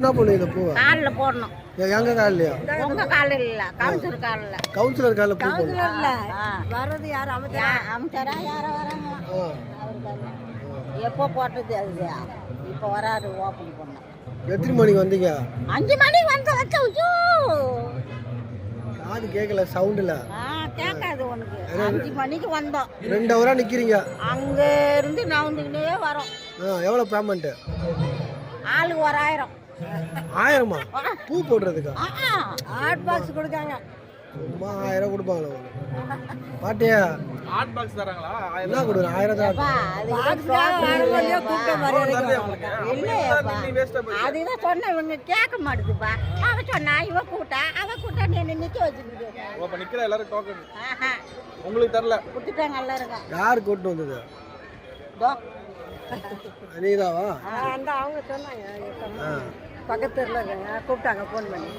என்ன பண்ணுவீங்க இந்த பூவை? காலில் போடணும். எங்க காலையா? உங்க காலில் இல்ல, கவுன்சிலர் காலில். கவுன்சிலர் காலில் பூ போடணும். இல்ல வர்றது யார் அமைச்சரா யாரோ வராங்களா அவருக்கு எப்போ போட்டது அது இப்போ வராது ஓப்பன் பண்ணோம். எத்தனை மணிக்கு வந்தீங்க? 5 மணிக்கு வந்து வச்ச காது கேட்கல சவுண்டில். கேட்காது உனக்கு. 5 மணிக்கு வந்தோம். 2 ஹவரா நிற்கிறீங்க. அங்கே இருந்து நவுந்துக்கிட்டே வரோம். எவ்வளோ பேமெண்ட்டு? ஆளுக்கு 1000. 1000மா பூ போடுறதுக்கா? ஹாட் பாக்ஸ் கொடுக்காங்க. சும்மா 1000 கொடுப்பாங்களா பாட்டியா? ஹாட் பாக்ஸ் தராங்களா? என்ன கொடுக்குறேன்? 1000 தான். அதுதான் சொன்ன இவங்க கேட்க மாட்டுதுப்பா. அவ சொன்னா இவ கூட்டா நீ நிக்க வச்சுக்கிட்டு நிக்கிற எல்லாரும் டோக்கன் உங்களுக்கு தரல கொடுத்துட்டாங்க எல்லாருக்கும். யார் கூட்டு வந்தது? நீதாவா? அவங்க சொன்னாங்க பக்கத்துல இருக்காங்க கூப்பிட்டாங்க போன் பண்ணி.